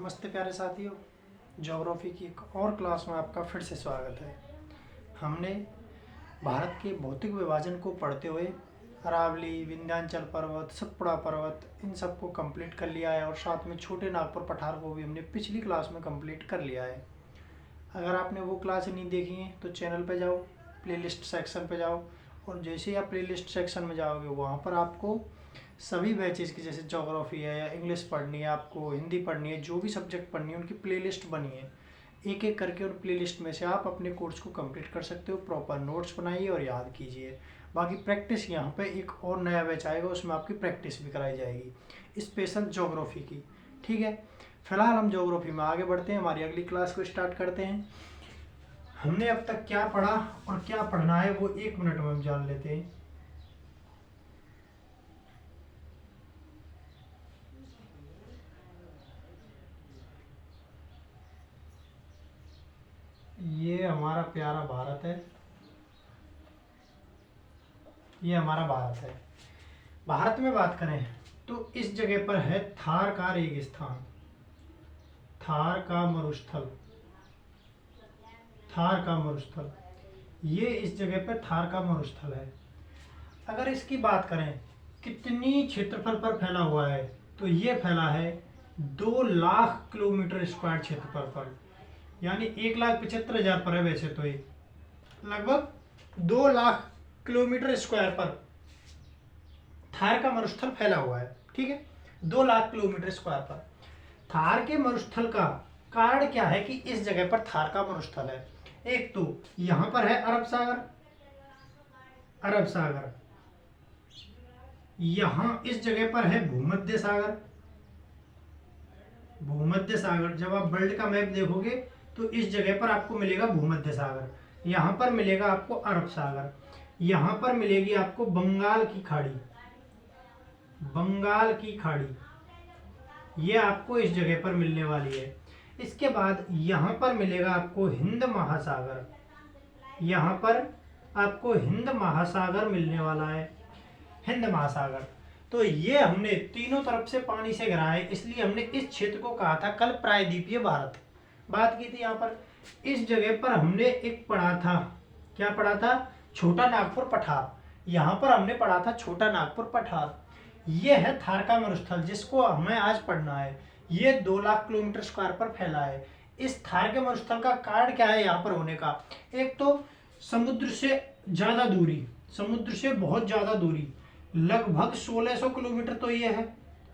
नमस्ते प्यारे साथियों, ज्योग्राफी की एक और क्लास में आपका फिर से स्वागत है। हमने भारत के भौतिक विभाजन को पढ़ते हुए अरावली, विंध्याचल पर्वत, सतपुड़ा पर्वत इन सबको कंप्लीट कर लिया है और साथ में छोटे नागपुर पठार को भी हमने पिछली क्लास में कंप्लीट कर लिया है। अगर आपने वो क्लास नहीं देखी है तो चैनल पे जाओ, प्लेलिस्ट सेक्शन पे जाओ और जैसे ही आप प्लेलिस्ट सेक्शन में जाओगे वहाँ पर आपको सभी बैचेज़ की, जैसे ज्योग्राफी है या इंग्लिश पढ़नी है, आपको हिंदी पढ़नी है, जो भी सब्जेक्ट पढ़नी है उनकी प्लेलिस्ट बनी है। एक एक करके उन प्लेलिस्ट में से आप अपने कोर्स को कंप्लीट कर सकते हो। प्रॉपर नोट्स बनाइए और याद कीजिए। बाकी प्रैक्टिस यहाँ पे एक और नया बैच आएगा, उसमें आपकी प्रैक्टिस भी कराई जाएगी स्पेशल ज्योग्राफी की। ठीक है, फिलहाल हम ज्योग्राफी में आगे बढ़ते हैं, हमारी अगली क्लास को स्टार्ट करते हैं। हमने अब तक क्या पढ़ा और क्या पढ़ना है वो 1 मिनट में हम जान लेते हैं। ये हमारा प्यारा भारत है, ये हमारा भारत है। भारत में बात करें तो इस जगह पर है थार का रेगिस्तान, थार का मरुस्थल, थार का मरुस्थल। ये इस जगह पर थार का मरुस्थल है। अगर इसकी बात करें कितनी क्षेत्रफल पर फैला हुआ है तो ये फैला है 2 लाख किलोमीटर स्क्वायर क्षेत्रफल पर, यानी 1,75,000 पर है वैसे तो ये लगभग 2 लाख किलोमीटर स्क्वायर पर थार का मरुस्थल फैला हुआ है। ठीक है, 2 लाख किलोमीटर स्क्वायर पर। थार के मरुस्थल का कारण क्या है कि इस जगह पर थार का मरुस्थल है। एक तो यहां पर है अरब सागर, अरब सागर, यहां इस जगह पर है भूमध्य सागर, भूमध्य सागर। जब आप वर्ल्ड का मैप देखोगे तो इस जगह पर आपको मिलेगा भूमध्य सागर, यहाँ पर मिलेगा आपको अरब सागर, यहाँ पर मिलेगी आपको बंगाल की खाड़ी, बंगाल की खाड़ी, ये आपको इस जगह पर मिलने वाली है। इसके बाद यहाँ पर मिलेगा आपको हिंद महासागर, यहाँ पर आपको हिंद महासागर मिलने वाला है, हिंद महासागर। तो ये हमने तीनों तरफ से पानी से घिरा है, इसलिए हमने इस क्षेत्र को कहा था कल प्रायद्वीपीय भारत। बात की थी यहाँ पर इस जगह पर हमने एक पढ़ा था, क्या पढ़ा था? छोटा नागपुर पठार। यहाँ पर हमने पढ़ा था छोटा नागपुर पठार। ये है थार का मरुस्थल जिसको हमें आज पढ़ना है। ये 2 लाख किलोमीटर स्क्वायर पर फैला है। इस थार के मरुस्थल का कारण क्या है यहाँ पर होने का? एक तो समुद्र से ज्यादा दूरी, समुद्र से बहुत ज्यादा दूरी, लगभग 1600 किलोमीटर तो ये है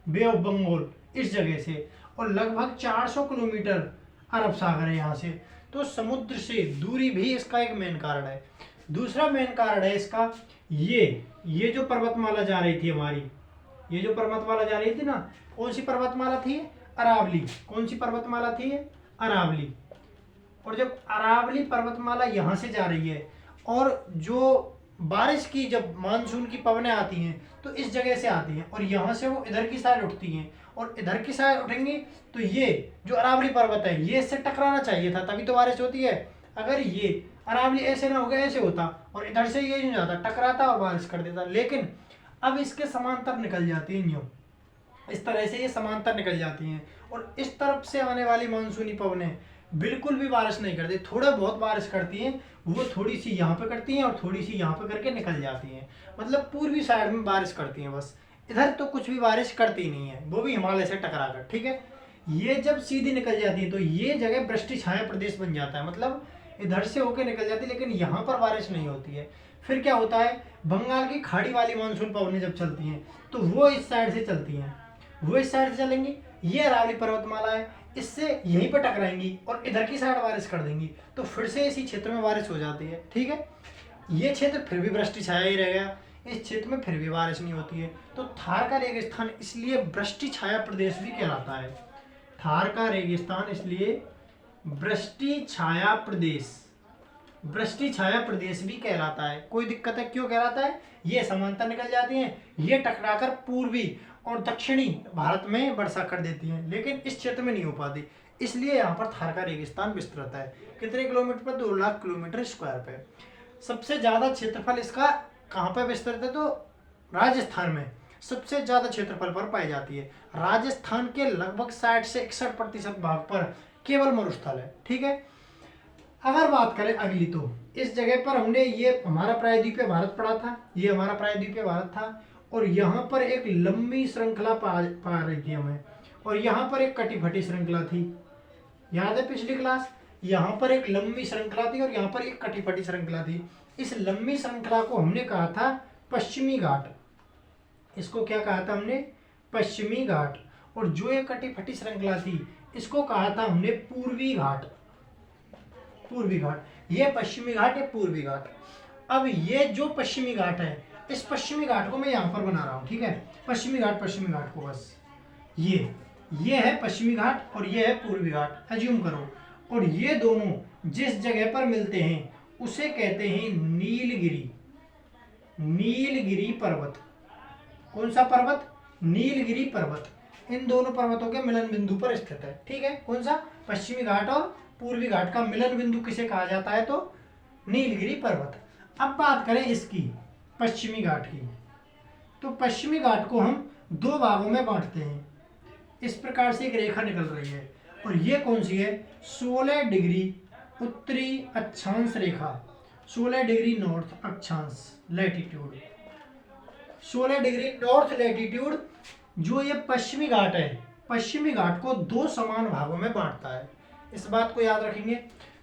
बे ऑफ बंगाल इस जगह से, और लगभग 400 किलोमीटर अरब सागर है यहाँ से। तो समुद्र से दूरी भी इसका एक मेन कारण है। दूसरा मेन कारण है इसका ये जो पर्वतमाला जा रही थी हमारी, ये जो पर्वतमाला जा रही थी ना, कौन सी पर्वतमाला थी? अरावली। कौन सी पर्वतमाला थी? अरावली। और जब अरावली पर्वतमाला यहाँ से जा रही है और जो बारिश की, जब मानसून की पवनें आती हैं तो इस जगह से आती हैं और यहाँ से वो इधर की साइड उठती हैं और इधर की साइड उठेंगी तो ये जो अरावली पर्वत है ये इससे टकराना चाहिए था, तभी तो बारिश होती है। अगर ये अरावली ऐसे ना होगा, ऐसे होता और इधर से ये नहीं जाता, टकराता और बारिश कर देता। लेकिन अब इसके समांतर निकल जाती हैं, यूँ इस तरह से ये समांतर निकल जाती हैं और इस तरफ से आने वाली मानसूनी पवनें बिल्कुल भी बारिश नहीं करती। थोड़ा बहुत बारिश करती हैं, वो थोड़ी सी यहाँ पे करती हैं और थोड़ी सी यहाँ पे करके निकल जाती हैं। मतलब पूर्वी साइड में बारिश करती हैं बस, इधर तो कुछ भी बारिश करती नहीं है, वो भी हिमालय से टकरा कर। ठीक है, ये जब सीधी निकल जाती है तो ये जगह वृष्टि छाया प्रदेश बन जाता है, मतलब इधर से होके निकल जाती है लेकिन यहाँ पर बारिश नहीं होती है। फिर क्या होता है, बंगाल की खाड़ी वाली मानसून पवनें जब चलती हैं तो वो इस साइड से चलती हैं, वो इस साइड से चलेंगी, ये अरावली पर्वतमाला है, इससे यहीं पर टकराएंगी और इधर की साइड बारिश कर देंगी, तो फिर से इसी क्षेत्र में बारिश हो जाती है। ठीक है, ये क्षेत्र फिर भी वृष्टि छाया ही रह गया, इस क्षेत्र में फिर भी बारिश नहीं होती है। तो थार का रेगिस्तान इसलिए वृष्टि छाया प्रदेश भी कहलाता है। थार का रेगिस्तान इसलिए वृष्टि छाया प्रदेश, वृष्टि छाया प्रदेश भी कहलाता है। कोई दिक्कत है? क्यों कहलाता है? ये समांतर निकल जाती हैं, ये टकराकर पूर्वी और दक्षिणी भारत में वर्षा कर देती हैं, लेकिन इस क्षेत्र में नहीं हो पाती, इसलिए यहाँ पर थार का रेगिस्तान विस्तृत है। कितने किलोमीटर पर? 2 लाख किलोमीटर स्क्वायर पे। सबसे ज्यादा क्षेत्रफल इसका कहाँ पर विस्तृत है? तो राजस्थान में सबसे ज्यादा क्षेत्रफल पर पाई जाती है। राजस्थान के लगभग 60 से 61% भाग पर केवल मरुस्थल है। ठीक है, अगर बात करें अगली, तो इस जगह पर हमने, ये हमारा प्रायद्वीपीय भारत पड़ा था, ये हमारा प्रायद्वीपीय भारत था, और यहाँ पर एक लंबी श्रृंखला पा रही थी हमें, और यहाँ पर एक कटी फटी श्रृंखला थी। याद है पिछली क्लास, यहाँ पर एक लंबी श्रृंखला थी और यहाँ पर एक कटी फटी श्रृंखला थी। इस लंबी श्रृंखला को हमने कहा था पश्चिमी घाट। इसको क्या कहा था हमने? पश्चिमी घाट। और जो ये कटी फटी श्रृंखला थी इसको कहा था हमने पूर्वी घाट। पूर्वी घाट, ये पश्चिमी घाट, ये पूर्वी घाट। अब ये जो पश्चिमी घाट है, इस पश्चिमी घाट को मैं यहाँ पर बना रहा हूँ। ठीक है, पश्चिमी घाट को बस ये है पश्चिमी घाट और ये है पूर्वी घाट, एज्यूम करो। और ये दोनों जिस जगह पर मिलते हैं उसे कहते हैं नीलगिरी। नीलगिरी पर्वत। कौन सा पर्वत? नीलगिरी पर्वत। इन दोनों पर्वतों के मिलन बिंदु पर स्थित है। ठीक है, कौन सा? पश्चिमी घाट और पूर्वी घाट का मिलन बिंदु किसे कहा जाता है? तो नीलगिरी पर्वत। अब बात करें इसकी, पश्चिमी घाट की, तो पश्चिमी घाट को हम दो भागों में बांटते हैं। इस प्रकार से एक रेखा निकल रही है, और ये कौन सी है? 16 डिग्री उत्तरी अक्षांश रेखा, 16 डिग्री नॉर्थ अक्षांश लैटिट्यूड, 16 डिग्री नॉर्थ लैटिट्यूड। जो ये पश्चिमी घाट है, पश्चिमी घाट को दो समान भागों में बांटता है। इस बात को याद रखेंगे।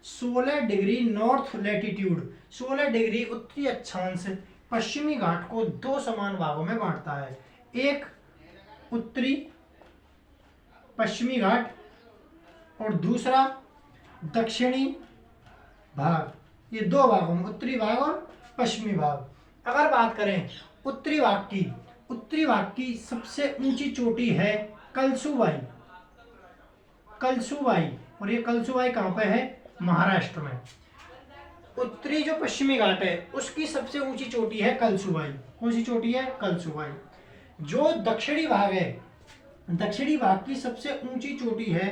16 डिग्री नॉर्थ लैटिट्यूड, 16 डिग्री उत्तरी अक्षांश पश्चिमी घाट को दो समान भागों में बांटता है। एक उत्तरी पश्चिमी घाट और दूसरा दक्षिणी भाग। ये दो भागों में, उत्तरी भाग और पश्चिमी भाग। अगर बात करें उत्तरी भाग की, उत्तरी भाग की सबसे ऊंची चोटी है कलसुबाई। कलसुबाई, और ये कलसुबाई कहाँ पे है? महाराष्ट्र में। उत्तरी जो पश्चिमी घाट है उसकी सबसे ऊंची चोटी है कलसुबाई। कौन सी चोटी है? कलसुबाई। जो दक्षिणी भाग है, दक्षिणी भाग की सबसे ऊंची चोटी है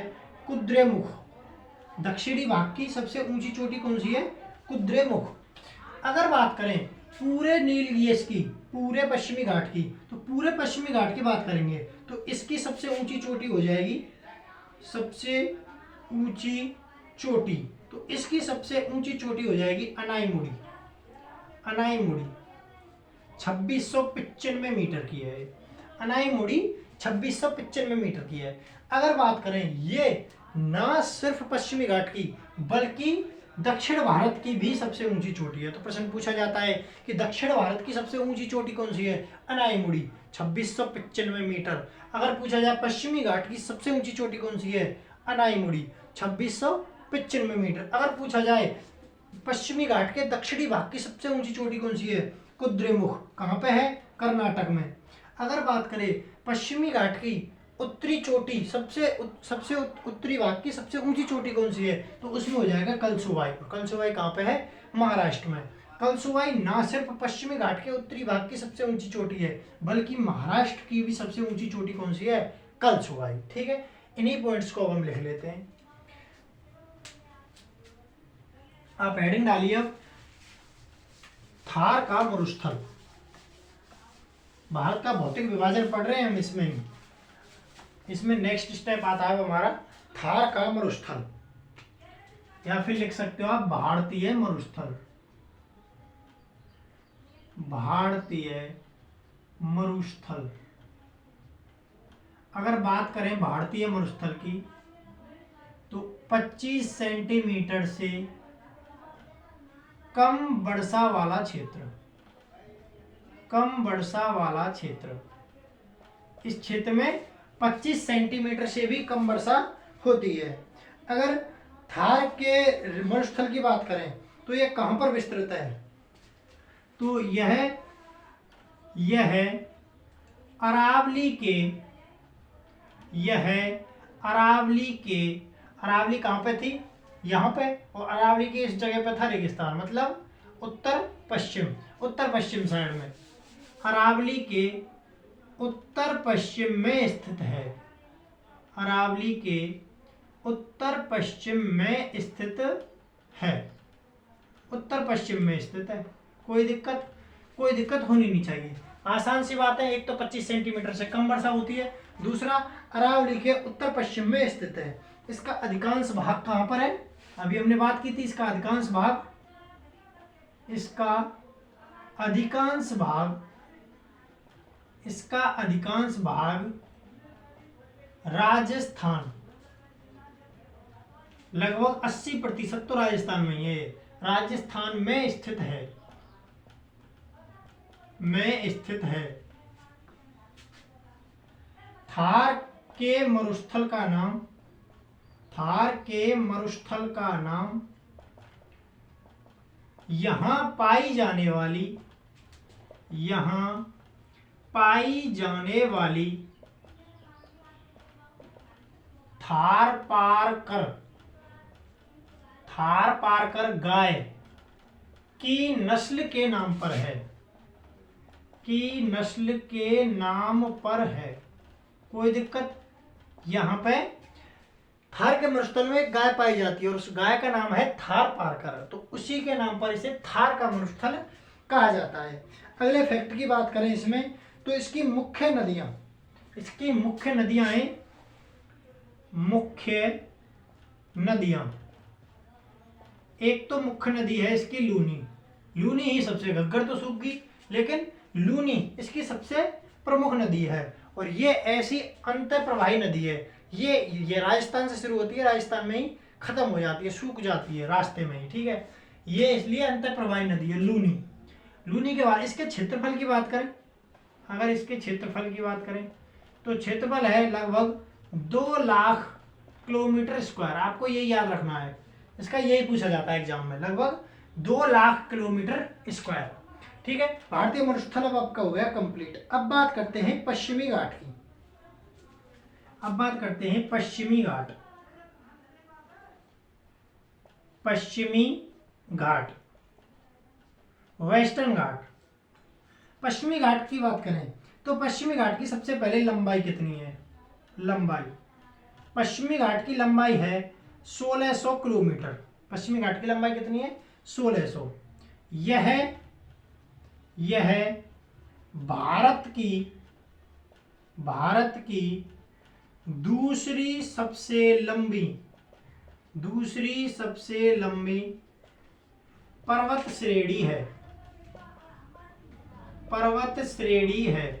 कुद्रेमुख। दक्षिणी भाग की सबसे ऊंची चोटी कौन सी है? कुद्रेमुख। अगर बात करें पूरे नीलगिरी की, पूरे पश्चिमी घाट की, तो पूरे पश्चिमी घाट की बात करेंगे तो इसकी सबसे ऊंची चोटी हो जाएगी, सबसे ऊंची चोटी, तो इसकी सबसे ऊंची चोटी हो जाएगी अनाईमुड़ी। अनाईमुड़ी 2695 मीटर की है। अनाईमुड़ी 2695 मीटर की है। अगर बात करें ये ना सिर्फ पश्चिमी घाट की बल्कि दक्षिण भारत की भी सबसे ऊंची चोटी है। तो प्रश्न पूछा जाता है कि दक्षिण भारत की सबसे ऊंची चोटी कौन सी है? अनाईमुड़ी 2695 मीटर। अगर पूछा जाए पश्चिमी घाट की सबसे ऊंची चोटी कौन सी है? अनाईमुड़ी 2695 मीटर। अगर पूछा जाए पश्चिमी घाट के दक्षिणी भाग की सबसे ऊंची चोटी कौन सी है? कुद्रेमुख। कहाँ पे है? कर्नाटक में। अगर बात करें पश्चिमी घाट की उत्तरी चोटी, सबसे उत्तरी भाग की सबसे ऊंची चोटी कौन सी है? तो उसमें हो जाएगा कलसुबाई। कलसुबाई कहाँ पे है? महाराष्ट्र में। कलसुबाई ना सिर्फ पश्चिमी घाट के उत्तरी भाग की सबसे ऊंची चोटी है बल्कि महाराष्ट्र की भी सबसे ऊंची चोटी कौन सी है? कलसुबाई। ठीक है, इन्हीं पॉइंट्स को अब हम लिख लेते हैं। आप हेडिंग डालिए अब, थार का मरुस्थल। भारत का भौतिक विभाजन पढ़ रहे हैं हम इसमें। इसमें नेक्स्ट स्टेप आता है हमारा थार का मरुस्थल, या फिर लिख सकते हो आप भारतीय मरुस्थल। भारतीय मरुस्थल। अगर बात करें भारतीय मरुस्थल की तो 25 सेंटीमीटर से कम वर्षा वाला क्षेत्र, कम वर्षा वाला क्षेत्र, इस क्षेत्र में 25 सेंटीमीटर से भी कम वर्षा होती है। अगर थार के मरुस्थल की बात करें तो यह कहां पर विस्तृत है? तो यह अरावली के, अरावली कहां पे थी? यहाँ पे। और अरावली की इस जगह पे था रेगिस्तान, मतलब उत्तर पश्चिम साइड में। अरावली के उत्तर पश्चिम में स्थित है। अरावली के उत्तर पश्चिम में स्थित है। उत्तर पश्चिम में स्थित है। कोई दिक्कत होनी नहीं चाहिए। आसान सी बात है, एक तो 25 सेंटीमीटर से कम वर्षा होती है, दूसरा अरावली के उत्तर पश्चिम में स्थित है। इसका अधिकांश भाग कहाँ पर है? अभी हमने बात की थी, इसका अधिकांश भाग राजस्थान, लगभग 80% तो राजस्थान में ही है, राजस्थान में स्थित है। थार के मरुस्थल का नाम यहां पाई जाने वाली थार पारकर गाय की नस्ल के नाम पर है। कोई दिक्कत? यहाँ पे थार के मरुस्थल में एक गाय पाई जाती है और उस गाय का नाम है थार पारकर, तो उसी के नाम पर इसे थार का मरुस्थल कहा जाता है। अगले फैक्ट की बात करें इसमें, तो इसकी मुख्य नदियां, एक तो मुख्य नदी है इसकी लूनी ही सबसे, घग्गर तो सूख गई, लेकिन लूनी इसकी सबसे प्रमुख नदी है और ये ऐसी अंतर प्रवाही नदी है। ये राजस्थान से शुरू होती है, राजस्थान में ही खत्म हो जाती है, सूख जाती है रास्ते में ही, ठीक है। ये इसलिए अंतर प्रवाही नदी है लूनी के बाद इसके क्षेत्रफल की बात करें, अगर इसके क्षेत्रफल की बात करें तो क्षेत्रफल है लगभग 2 लाख किलोमीटर स्क्वायर। आपको यही याद रखना है, इसका यही पूछा जाता है एग्जाम में, लगभग 2 लाख किलोमीटर स्क्वायर, ठीक है। भारतीय मरुस्थल अब आपका हो गया कंप्लीट। अब बात करते हैं पश्चिमी घाट की। पश्चिमी घाट, वेस्टर्न घाट। पश्चिमी घाट की बात करें तो पश्चिमी घाट की सबसे पहले लंबाई कितनी है? पश्चिमी घाट की लंबाई है 1600 किलोमीटर। पश्चिमी घाट की लंबाई कितनी है? 1600। यह भारत की दूसरी सबसे लंबी पर्वत श्रेणी है।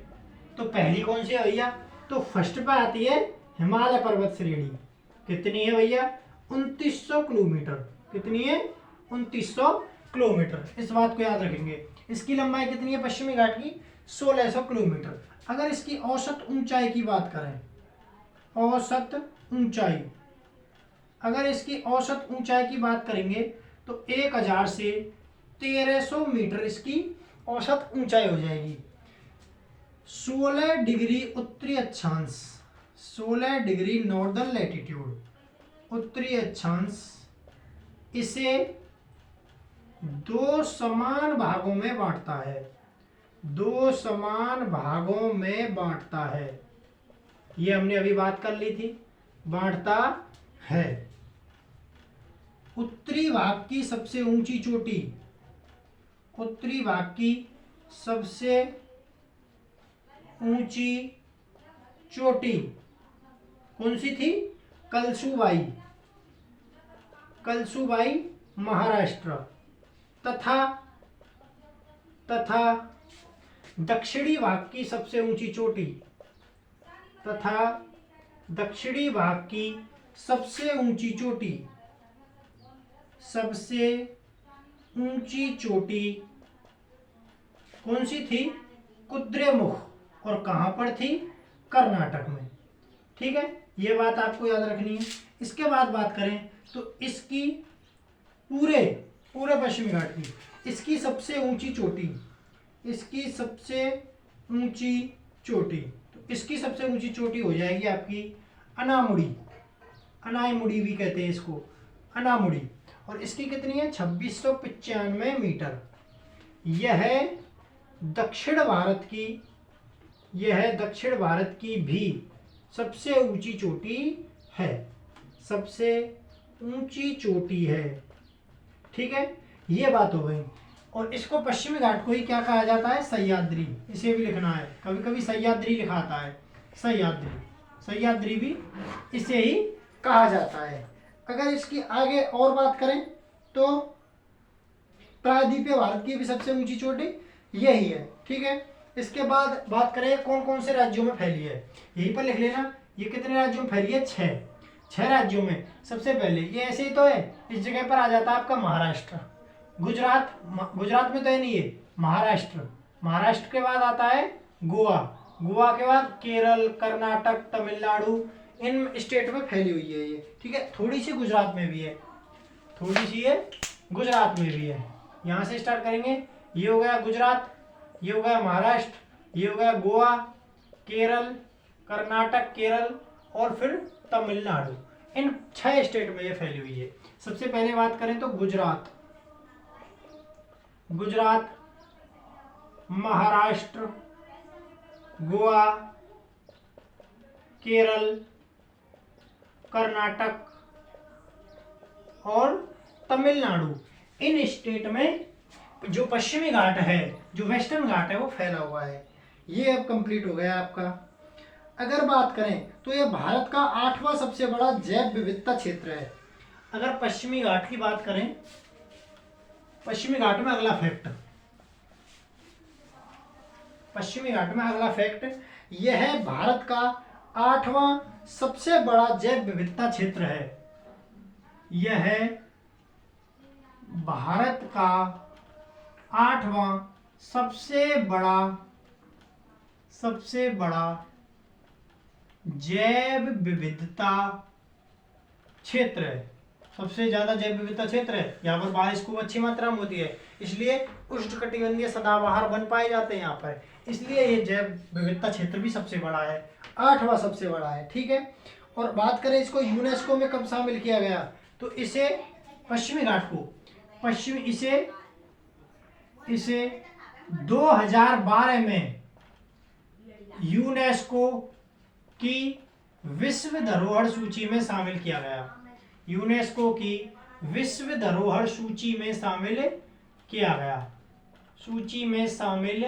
तो पहली कौन सी है भैया? तो फर्स्ट पे आती है हिमालय पर्वत श्रेणी। कितनी है भैया? 2900 किलोमीटर। कितनी है? 2900 किलोमीटर। इस बात को याद रखेंगे। इसकी लंबाई कितनी है पश्चिमी घाट की? 1600 किलोमीटर। अगर इसकी औसत ऊंचाई की बात करें, अगर इसकी औसत ऊंचाई की बात करेंगे तो 1000 से 1300 मीटर इसकी औसत ऊंचाई हो जाएगी। 16 डिग्री उत्तरी अक्षांश, 16 डिग्री नॉर्दर्न लैटिट्यूड, उत्तरी अक्षांश, इसे 2 समान भागों में बांटता है। ये हमने अभी बात कर ली थी, बांटता है। उत्तरी भाग की सबसे ऊंची चोटी कौन सी थी? कलसूबाई महाराष्ट्र। तथा दक्षिणी भाग की सबसे ऊंची चोटी कौन सी थी? कुद्रेमुख। और कहां पर थी? कर्नाटक में। ठीक है, ये बात आपको याद रखनी है। इसके बाद बात करें तो इसकी पूरे पश्चिमी घाट की इसकी सबसे ऊंची चोटी, तो इसकी सबसे ऊंची चोटी हो जाएगी आपकी अनाईमुड़ी भी कहते हैं इसको, अनामुड़ी। और इसकी कितनी है? 2695 मीटर। यह दक्षिण भारत की भी सबसे ऊंची चोटी है। ठीक है, ये बात हो गई। और इसको पश्चिमी घाट को ही क्या कहा जाता है, सह्याद्री। इसे भी लिखना है, कभी कभी सह्याद्री लिखाता है, सह्याद्री, सह्याद्री भी इसे ही कहा जाता है। अगर इसकी आगे और बात करें तो प्रायद्वीपीय भारत की भी सबसे ऊंची चोटी यही है, ठीक है। इसके बाद बात करें कौन कौन से राज्यों में फैली है, यहीं पर लिख लेना। ये कितने राज्यों में फैली है, 6 राज्यों में। सबसे पहले ये ऐसे ही तो है, इस जगह पर आ जाता है आपका महाराष्ट्र, गुजरात, गुजरात में तो है नहीं ये, महाराष्ट्र, महाराष्ट्र के बाद आता है गोवा, गोवा के बाद केरल, कर्नाटक, तमिलनाडु, इन स्टेट में फैली हुई है ये, ठीक है। थोड़ी सी गुजरात में भी है, थोड़ी सी ये गुजरात में भी है। यहाँ से स्टार्ट करेंगे, ये हो गया गुजरात, ये हो गया महाराष्ट्र, ये हो गया गोवा, केरल, कर्नाटक, केरल और फिर तमिलनाडु। इन 6 स्टेट में ये फैली हुई है। सबसे पहले बात करें तो गुजरात, गुजरात, महाराष्ट्र, गोवा, केरल, कर्नाटक और तमिलनाडु, इन स्टेट में जो पश्चिमी घाट है, जो वेस्टर्न घाट है वो फैला हुआ है। ये अब कंप्लीट हो गया आपका। अगर बात करें तो ये भारत का 8वां सबसे बड़ा जैव विविधता क्षेत्र है। अगर पश्चिमी घाट की बात करें, पश्चिमी घाट में अगला फैक्ट, पश्चिमी घाट में अगला फैक्ट यह है, भारत का 8वां सबसे बड़ा जैव विविधता क्षेत्र है। यह है भारत का 8वां सबसे बड़ा जैव विविधता क्षेत्र है। सबसे ज्यादा जैव विविधता क्षेत्र है। यहाँ पर बारिश खूब अच्छी मात्रा में होती है, इसलिए उष्णकटिबंधीय सदाबहार वन पाए जाते हैं यहाँ पर, इसलिए ये जैव विविधता क्षेत्र भी सबसे बड़ा है, 8वां सबसे बड़ा है, ठीक है। और बात करें इसको यूनेस्को में कब शामिल किया गया, तो इसे पश्चिमी घाट को इसे 2012 में यूनेस्को की विश्व धरोहर सूची में शामिल किया गया। यूनेस्को की विश्व धरोहर सूची में शामिल किया गया, सूची में शामिल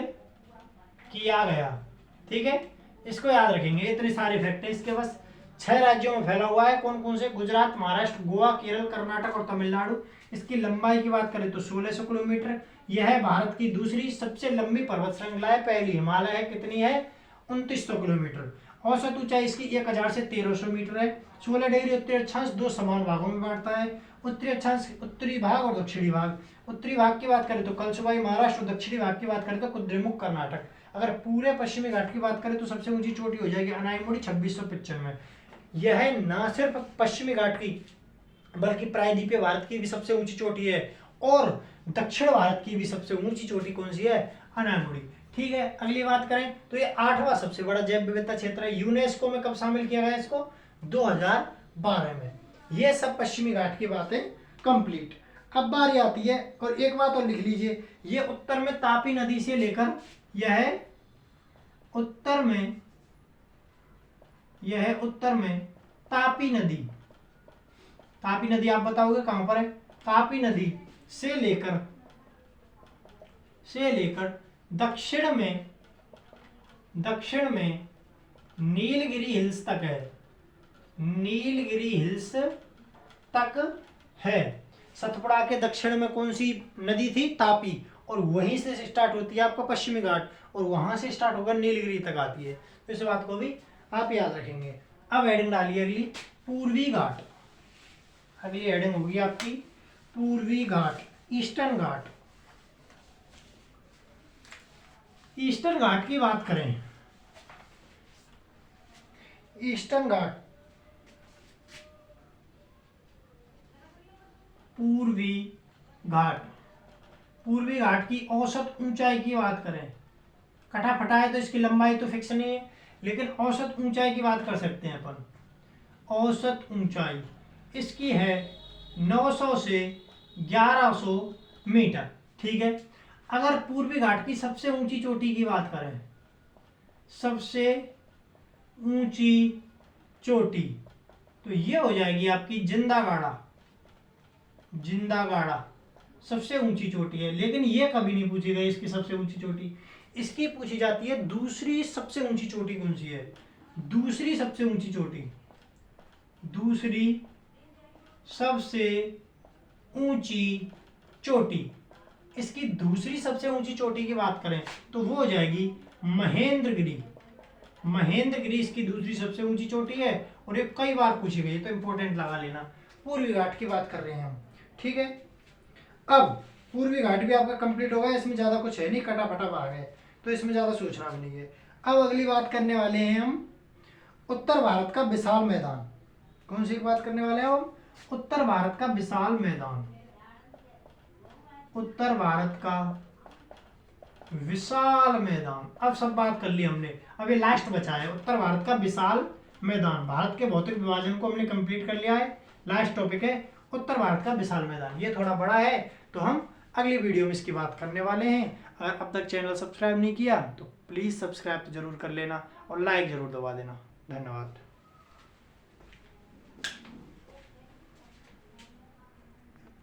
किया गया, ठीक है। इसको याद रखेंगे, इतने सारे फैक्ट है इसके। बस 6 राज्यों में फैला हुआ है। कौन कौन से, गुजरात, महाराष्ट्र, गोवा, केरल, कर्नाटक और तमिलनाडु। इसकी लंबाई की बात करें तो 1600 किलोमीटर। यह है भारत की दूसरी सबसे लंबी पर्वत श्रृंखला है। पहली हिमालय है, कितनी है, 2900 किलोमीटर। औसत ऊंचाई इसकी 1000 से 1300 मीटर है। 16 डिग्री उत्तरी अक्षांश 2 समान भागों में बांटता है, उत्तरी अक्षांश उत्तरी भाग और दक्षिणी भाग। उत्तरी भाग की बात करें तो कलसुबाई महाराष्ट्र, दक्षिणी भाग की बात करें तो कुद्रेमुख कर्नाटक। अगर पूरे पश्चिमी घाट की बात करें तो सबसे ऊंची चोटी हो जाएगी अनाईमुड़ी 2695। यह न सिर्फ पश्चिमी घाट की बल्कि प्रायद्वीपीय भारत की भी सबसे ऊंची चोटी है, और दक्षिण भारत की भी सबसे ऊंची चोटी कौन सी है, अनाईमुड़ी, ठीक है। अगली बात करें तो ये 8वां सबसे बड़ा जैव विविधता क्षेत्र है। यूनेस्को में कब शामिल किया गया इसको, 2012 में। ये सब पश्चिमी घाट की बातें कंप्लीट। अब बारी आती है, और एक बात और लिख लीजिए, ये उत्तर में तापी नदी से लेकर यह उत्तर में तापी नदी, तापी नदी आप बताओगे कहां पर है, तापी नदी से लेकर दक्षिण में नीलगिरी हिल्स तक है, नीलगिरी हिल्स तक है। सतपुड़ा के दक्षिण में कौन सी नदी थी, तापी, और वहीं से स्टार्ट होती है आपका पश्चिमी घाट, और वहां से स्टार्ट होकर नीलगिरी तक आती है। तो इस बात को भी आप याद रखेंगे। अब हेडिंग डालिए अगली, पूर्वी घाट। अगली हेडिंग होगी आपकी पूर्वी घाट, ईस्टर्न घाट। ईस्टर्न घाट की बात करें, ईस्टर्न घाट, पूर्वी घाट, पूर्वी घाट की औसत ऊंचाई की बात करें, कटाफटा है तो इसकी लंबाई तो फिक्स नहीं है, लेकिन औसत ऊंचाई की बात कर सकते हैं अपन। औसत ऊंचाई इसकी है 900 से 1100 मीटर, ठीक है। अगर पूर्वी घाट की सबसे ऊंची चोटी की बात करें, सबसे ऊंची चोटी, तो ये हो जाएगी आपकी जिंदागाड़ा, जिंदागाड़ा सबसे ऊंची चोटी है, लेकिन ये कभी नहीं पूछी गई इसकी सबसे ऊंची चोटी। इसकी पूछी जाती है दूसरी सबसे ऊंची चोटी कौन सी है, दूसरी सबसे ऊंची चोटी, दूसरी सबसे ऊंची चोटी। इसकी दूसरी सबसे ऊंची चोटी की बात करें तो वो हो जाएगी महेंद्रगिरी। महेंद्रगिरी इसकी दूसरी सबसे ऊंची चोटी है और ये कई बार पूछी गई है, तो इंपॉर्टेंट लगा लेना। पूर्वी घाट की बात कर रहे हैं हम, ठीक है। अब पूर्वी घाट भी आपका कंप्लीट होगा, इसमें ज्यादा कुछ है नहीं, कटाफटा भाग है, तो इसमें ज्यादा सोचना भी नहीं है। अब अगली बात करने वाले हैं हम उत्तर भारत का विशाल मैदान। कौन सी बात करने वाले हैं हम? उत्तर भारत का विशाल मैदान। उत्तर भारत का विशाल मैदान। अब सब बात कर ली हमने, अब ये लास्ट बचा है उत्तर भारत का विशाल मैदान। भारत के भौतिक विभाजन को हमने कंप्लीट कर लिया है, लास्ट टॉपिक है उत्तर भारत का विशाल मैदान। ये थोड़ा बड़ा है तो हम अगली वीडियो में इसकी बात करने वाले हैं। अगर अब तक चैनल सब्सक्राइब नहीं किया तो प्लीज़ सब्सक्राइब तो जरूर कर लेना और लाइक जरूर दबा देना। धन्यवाद।